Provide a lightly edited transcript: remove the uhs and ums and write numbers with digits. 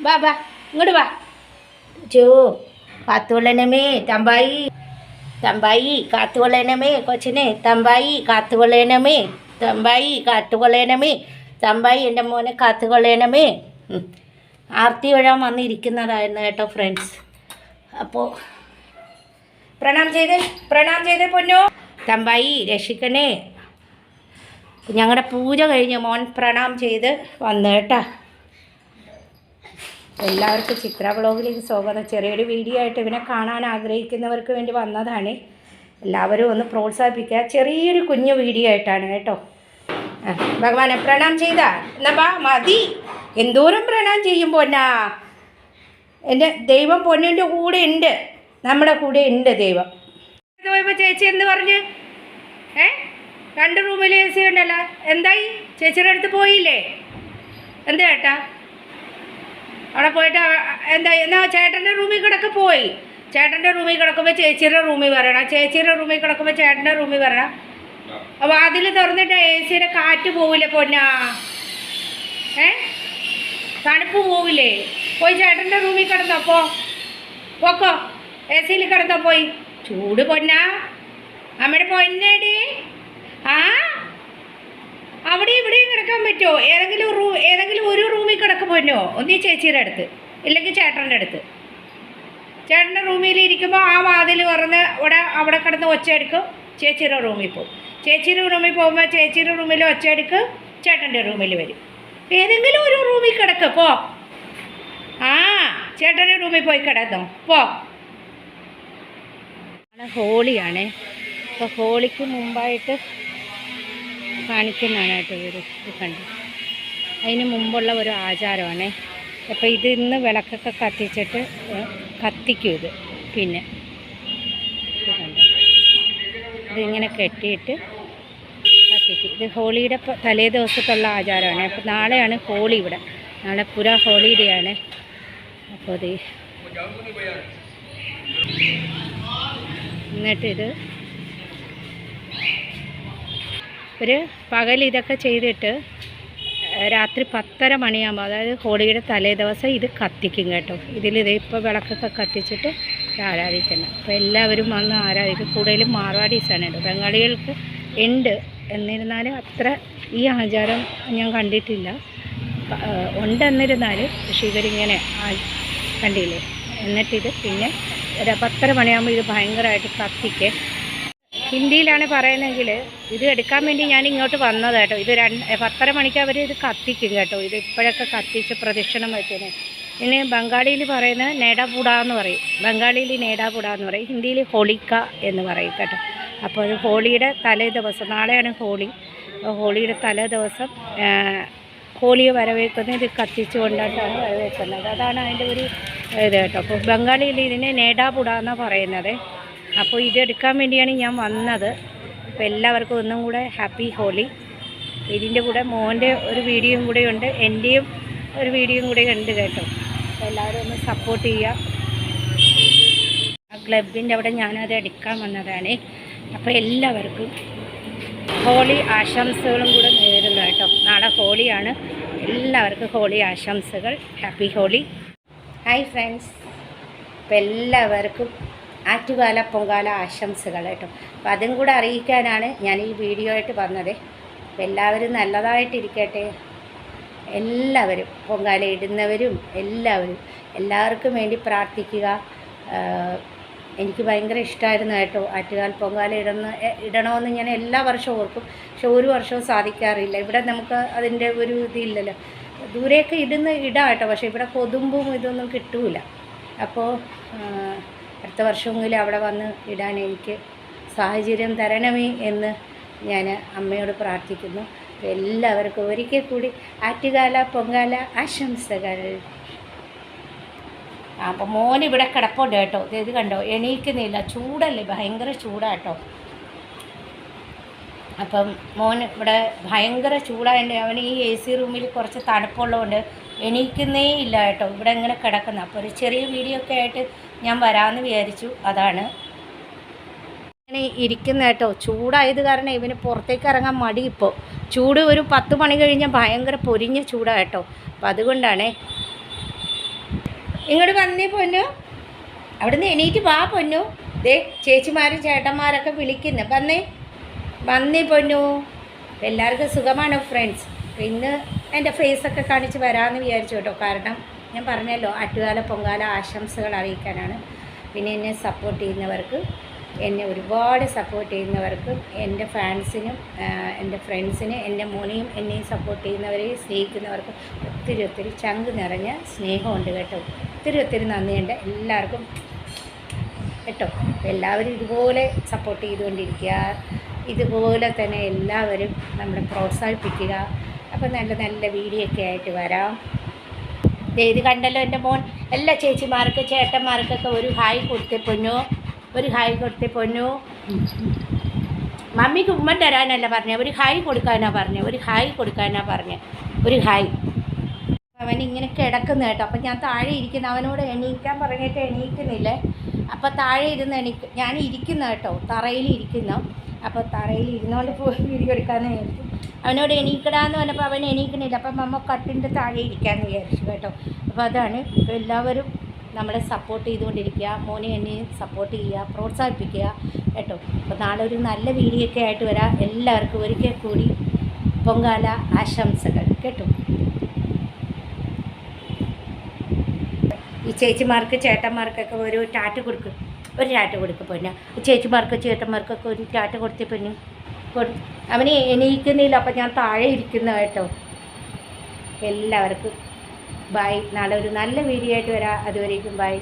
വാ വാ ഇങ്ങോട്ട് വാ ചോ കാത്തുകൊള്ളണമേ തമ്പായി തമ്പായി കാത്തുകൊള്ളണമേ കൊച്ചിനെ തമ്പായി കാത്തുകൊള്ളണമേ തമ്പായി കാത്തുകൊള്ളണമേ തമ്പായി എൻ്റെ മോനെ കാത്തുകൊള്ളണമേ. ആർത്തി വഴാൻ വന്നിരിക്കുന്നതായിരുന്നു കേട്ടോ ഫ്രണ്ട്സ്. അപ്പോൾ പ്രണാം ചെയ്ത് പൊന്നോ തമ്പായി രക്ഷിക്കണേ. ഞങ്ങളുടെ പൂജ കഴിഞ്ഞ് മോൻ പ്രണാം ചെയ്ത് വന്നു കേട്ടോ. എല്ലാവർക്കും ചിത്ര വ്ളോഗിലേക്ക് സ്വാഗതം. ചെറിയൊരു വീഡിയോ ആയിട്ട് ഇവനെ കാണാൻ ആഗ്രഹിക്കുന്നവർക്ക് വേണ്ടി വന്നതാണ്. എല്ലാവരും ഒന്ന് പ്രോത്സാഹിപ്പിക്കുക. ചെറിയൊരു കുഞ്ഞു വീഡിയോ ആയിട്ടാണ് കേട്ടോ. ഭഗവാനെ പ്രണാം ചെയ്താ എന്നാ ബാ മതി. എന്തോരം പ്രണാം ചെയ്യും പൊന്നാ. എൻ്റെ ദൈവം പൊന്നിൻ്റെ കൂടെ ഉണ്ട്, നമ്മുടെ കൂടെ ഉണ്ട് ദൈവം. പോയപ്പോൾ ചേച്ചി എന്ത് പറഞ്ഞു? 2 റൂമിൽ AC ഉണ്ടല്ലോ. എന്തായി? ചേച്ചിയുടെ അടുത്ത് പോയില്ലേ? എന്താ ചേട്ടാ അവിടെ പോയിട്ട് എന്താ എന്നാ ചേട്ടൻ്റെ റൂമിൽ കിടക്ക് പോയി. ചേട്ടൻ്റെ റൂമിൽ കിടക്കുമ്പോൾ ചേച്ചിയുടെ റൂമിൽ വരണം, ചേച്ചിയുടെ റൂമിൽ കിടക്കുമ്പോൾ ചേട്ടൻ്റെ റൂമിൽ വരണം. അപ്പോൾ അതിൽ തുറന്നിട്ട് AC-യുടെ കാറ്റ് പോവില്ലേ പൊന്നാ? തണുപ്പ് പോവില്ലേ? പോയി ചേട്ടൻ്റെ റൂമിൽ കിടന്നോ. പോക്കോ AC-യിൽ കിടന്നോ പോയി. ചൂട് പൊന്നാ അമ്മയുടെ പൊന്നേടി. അവിടെ ഇവിടെയും കിടക്കാൻ പറ്റുമോ? ഏതെങ്കിലും ഒരു റൂമിൽ കിടക്ക് പൊന്നോ. ഒന്നീ ചേച്ചിയുടെ അടുത്ത്, ഇല്ലെങ്കിൽ ചേട്ടൻ്റെ അടുത്ത്. ചേട്ടൻ്റെ റൂമിൽ ഇരിക്കുമ്പോൾ ആ വാതിൽ തുറന്ന് അവിടെ കിടന്ന് ഒച്ചയെടുക്കും. ചേച്ചിയുടെ റൂമിൽ പോകും. ചേച്ചിയുടെ റൂമിൽ പോകുമ്പോൾ ചേച്ചിയുടെ റൂമിൽ ഒച്ചയെടുക്കും. ചേട്ടൻ്റെ റൂമിൽ വരും. ഏതെങ്കിലും ഒരു റൂമിൽ കിടക്ക് പോ. ചേട്ടൻ്റെ റൂമിൽ പോയി കിടന്നോ പോ. ഹോളിയാണേ. അപ്പോൾ ഹോളിക്ക് മുമ്പായിട്ട് കാണിക്കുന്നതാണ് കേട്ടോ ഇത് കണ്ടു. അതിന് മുമ്പുള്ള ഒരു ആചാരമാണ്. അപ്പോൾ ഇത് ഇന്ന് വിളക്കൊക്കെ കത്തിച്ചിട്ട് കത്തിക്കും ഇത്. പിന്നെ ഇത് കണ്ടു, ഇതിങ്ങനെ കെട്ടിയിട്ട് കത്തിക്കും. ഇത് ഹോളിയുടെ തലേ ദിവസത്തുള്ള ആചാരമാണ്. അപ്പോൾ നാളെയാണ് ഹോളി ഇവിടെ. നാളെ പുര ഹോളിയുടെയാണ്. അപ്പോൾ ഇത് എന്നിട്ടിത് ഒരു പകൽ ഇതൊക്കെ ചെയ്തിട്ട് രാത്രി 10:30 മണിയാകുമ്പോൾ, അതായത് ഹോളിയുടെ തലേ ദിവസം ഇത് കത്തിക്കും കേട്ടോ. ഇതിലിത് ഇപ്പോൾ വിളക്കൊക്കെ കത്തിച്ചിട്ട് ആരാധിക്കണം. അപ്പോൾ എല്ലാവരും വന്ന് ആരാധിക്കും. കൂടുതലും മാർവാടീസാണ് കേട്ടോ. ബംഗാളികൾക്ക് ഉണ്ട്, എന്നിരുന്നാലും അത്ര ഈ ആചാരം ഞാൻ കണ്ടിട്ടില്ല. ഉണ്ടെന്നിരുന്നാലും പക്ഷേ ഇവരിങ്ങനെ കണ്ടില്ലേ. എന്നിട്ടിത് പിന്നെ ഒരു 10:30 മണിയാകുമ്പോൾ ഇത് ഭയങ്കരമായിട്ട് കത്തിക്കേ. ഹിന്ദിയിലാണ് പറയുന്നതെങ്കിൽ ഇത് എടുക്കാൻ വേണ്ടി ഞാൻ ഇങ്ങോട്ട് വന്നത് കേട്ടോ. ഇത് 10:30 മണിക്ക് അവർ ഇത് കത്തിക്കും കേട്ടോ. ഇത് ഇപ്പോഴൊക്കെ കത്തിച്ച് പ്രദക്ഷിണം വെച്ചതിന്. ഇനി ബംഗാളിയിൽ പറയുന്നത് നേടാപുട എന്ന് പറയും. ബംഗാളിയിൽ നേടാപുട എന്ന് പറയും, ഹിന്ദിയിൽ ഹോളിക്ക എന്ന് പറയും കേട്ടോ. അപ്പോൾ അത് ഹോളിയുടെ തലേ ദിവസം, നാളെയാണ് ഹോളി. ഹോളിയുടെ തലേ ദിവസം ഹോളിയെ വരവേക്കുന്നത് ഇത് കത്തിച്ചു കൊണ്ടിട്ടാണ് വരവേക്കുന്നത്. അതാണ് അതിൻ്റെ ഒരു ഇത് കേട്ടോ. അപ്പോൾ ബംഗാളിയിൽ ഇതിനെ നേടാപുട എന്നാണ് പറയുന്നത്. അപ്പോൾ ഇതെടുക്കാൻ വേണ്ടിയാണ് ഞാൻ വന്നത്. അപ്പോൾ എല്ലാവർക്കും ഒന്നും കൂടെ ഹാപ്പി ഹോളി. ഇതിൻ്റെ കൂടെ മോൻ്റെ ഒരു വീഡിയോയും കൂടെ ഉണ്ട്, എൻ്റെയും ഒരു വീഡിയോയും കൂടെ ഉണ്ട് കേട്ടോ. അപ്പോൾ എല്ലാവരും ഒന്ന് സപ്പോർട്ട് ചെയ്യുക. ആ ക്ലബിൻ്റെ അവിടെ ഞാനത് എടുക്കാൻ വന്നതാണ്. അപ്പോൾ എല്ലാവർക്കും ഹോളി ആശംസകളും കൂടെ നേരുന്നു കേട്ടോ. നാളെ ഹോളിയാണ്. എല്ലാവർക്കും ഹോളി ആശംസകൾ. ഹാപ്പി ഹോളി. Hi friends. അപ്പോൾ എല്ലാവർക്കും ആറ്റുകാല പൊങ്കാല ആശംസകൾ കേട്ടോ. അപ്പോൾ അതും കൂടെ അറിയിക്കാനാണ് ഞാൻ ഈ വീഡിയോ ആയിട്ട് വന്നത്. അപ്പോൾ എല്ലാവരും നല്ലതായിട്ടിരിക്കട്ടെ. എല്ലാവരും പൊങ്കാല ഇടുന്നവരും എല്ലാവർക്കും വേണ്ടി പ്രാർത്ഥിക്കുക. എനിക്ക് ഭയങ്കര ഇഷ്ടമായിരുന്നു കേട്ടോ ആറ്റുകാൽ പൊങ്കാല ഇടണമെന്ന് ഞാൻ എല്ലാ വർഷവും ഓർക്കും. പക്ഷെ ഒരു വർഷവും സാധിക്കാറില്ല. ഇവിടെ നമുക്ക് അതിൻ്റെ ഒരു ഇതില്ലല്ലോ. ദൂരെയൊക്കെ ഇടാം കേട്ടോ. പക്ഷേ ഇവിടെ കൊതുമ്പും ഇതൊന്നും കിട്ടൂല. അപ്പോൾ അടുത്ത വർഷമെങ്കിലും അവിടെ വന്ന് ഇടാൻ എനിക്ക് സാഹചര്യം തരണമേ എന്ന് ഞാൻ അമ്മയോട് പ്രാർത്ഥിക്കുന്നു. എല്ലാവർക്കും ഒരിക്കൽ കൂടി ആറ്റുകാല പൊങ്കാല ആശംസകൾ. അപ്പോൾ മോൻ ഇവിടെ കിടപ്പുണ്ട് കേട്ടോ. ഇത് കണ്ടോ, എണീക്കുന്നില്ല. ചൂടല്ലേ, ഭയങ്കര ചൂടാട്ടോ. അപ്പം മോൻ ഇവിടെ ഭയങ്കര ചൂടായതുകൊണ്ട് അവന് ഈ AC റൂമിൽ കുറച്ച് തണുപ്പുള്ളതുകൊണ്ട് എണീക്കുന്നേ ഇല്ല കേട്ടോ. ഇവിടെ ഇങ്ങനെ കിടക്കുന്ന. അപ്പോൾ ഒരു ചെറിയ വീഡിയോ ഒക്കെ ആയിട്ട് ഞാൻ വരാമെന്ന് വിചാരിച്ചു. അതാണ് ഇങ്ങനെ ഇരിക്കുന്ന കേട്ടോ. ചൂടായത് കാരണം ഇവന് പുറത്തേക്ക് ഇറങ്ങാൻ മടി. ഇപ്പോൾ ചൂട് ഒരു 10 മണി കഴിഞ്ഞാൽ ഭയങ്കര പൊരിഞ്ഞ ചൂടാണ് കേട്ടോ. അപ്പം അതുകൊണ്ടാണേ ഇങ്ങോട്ട് വന്നേ പൊന്നു, അവിടുന്ന് എണീറ്റ് വാ പൊന്നു. ദേ ചേച്ചിമാരും ചേട്ടന്മാരൊക്കെ വിളിക്കുന്നു, വന്നേ പൊന്നു. എല്ലാവർക്കും സുഖമാണ് ഫ്രണ്ട്സ്. ഇന്ന് എൻ്റെ ഫേസൊക്കെ കാണിച്ച് വരാമെന്ന് വിചാരിച്ചു കേട്ടോ. കാരണം ഞാൻ പറഞ്ഞല്ലോ, ആറ്റുകാല പൊങ്കാല ആശംസകൾ അറിയിക്കാനാണ്. പിന്നെ എന്നെ സപ്പോർട്ട് ചെയ്യുന്നവർക്ക്, എന്നെ ഒരുപാട് സപ്പോർട്ട് ചെയ്യുന്നവർക്കും, എൻ്റെ ഫാൻസിനും എൻ്റെ ഫ്രണ്ട്സിന്, എൻ്റെ മോനെയും എന്നെയും സപ്പോർട്ട് ചെയ്യുന്നവരെയും സ്നേഹിക്കുന്നവർക്കും ഒത്തിരി ചങ്ക് നിറഞ്ഞ സ്നേഹമുണ്ട് കേട്ടോ. ഒത്തിരി നന്ദിയുണ്ട് എല്ലാവർക്കും കേട്ടോ. എല്ലാവരും ഇതുപോലെ സപ്പോർട്ട് ചെയ്തുകൊണ്ടിരിക്കുക, ഇതുപോലെ തന്നെ എല്ലാവരും നമ്മളെ പ്രോത്സാഹിപ്പിക്കുക. അപ്പോൾ നല്ല വീഡിയോ ഒക്കെ ആയിട്ട് വരാം. ഇത് കണ്ടല്ലോ എൻ്റെ മോൻ. എല്ലാ ചേച്ചിമാർക്ക് ചേട്ടന്മാർക്കൊക്കെ ഒരു ഹായ് കൊടുത്തേ പൊന്നു, ഒരു ഹായ് കൊടുത്തേ പൊന്നു. മമ്മിക്ക് ഉമ്മ തരാനല്ല പറഞ്ഞത്, ഒരു ഹായ് കൊടുക്കാനാണ് പറഞ്ഞത്, ഒരു ഹായ് കൊടുക്കാനാണ് പറഞ്ഞത്, ഒരു ഹായ്. അവൻ ഇങ്ങനെ കിടക്കുന്ന കേട്ടോ. അപ്പം ഞാൻ താഴെ ഇരിക്കുന്ന, അവനോട് എണീക്കാൻ പറഞ്ഞിട്ട് എണീക്കുന്നില്ലേ. അപ്പോൾ താഴെ ഇരുന്ന് ഞാൻ ഇരിക്കുന്ന കേട്ടോ, തറയിൽ ഇരിക്കുന്ന. അപ്പോൾ തറയിൽ ഇരുന്നുകൊണ്ട് പോയി വീഡിയോ എടുക്കാമെന്ന് വിചാരിച്ചു. അവനോട് എണീക്കടാന്ന് പറഞ്ഞപ്പോൾ അവൻ എണീക്കുന്നില്ല. അപ്പം മമ്മ കട്ടിൻ്റെ താഴെ ഇരിക്കാമെന്ന് വിചാരിച്ചു കേട്ടോ. അപ്പോൾ അതാണ്. ഇപ്പോൾ എല്ലാവരും നമ്മളെ സപ്പോർട്ട് ചെയ്തുകൊണ്ടിരിക്കുക, മോനെ എന്നെയും സപ്പോർട്ട് ചെയ്യുക, പ്രോത്സാഹിപ്പിക്കുക കേട്ടോ. അപ്പോൾ നാളെ ഒരു നല്ല വീഡിയോ ഒക്കെ ആയിട്ട് വരാം. എല്ലാവർക്കും ഒരിക്കൽ കൂടി പൊങ്കാല ആശംസകൾ കേട്ടോ. ഈ ചേച്ചിമാർക്ക് ചേട്ടന്മാർക്കൊക്കെ ഒരു ടാറ്റ കൊടുക്കും, ഒരു ടാറ്റ കൊടുക്കും പൊന്നെ. ചേച്ചിമാർക്ക് ചേട്ടന്മാർക്കൊക്കെ ഒരു ടാറ്റ കൊടുത്തേ പൊന്നു. അവന് എണീക്കുന്നില്ല. അപ്പം ഞാൻ താഴെ ഇരിക്കുന്ന കേട്ടോ. എല്ലാവർക്കും ബൈ. നാളെ ഒരു നല്ല വീഡിയോ ആയിട്ട് വരാം. അതുവരേക്കും ബൈ.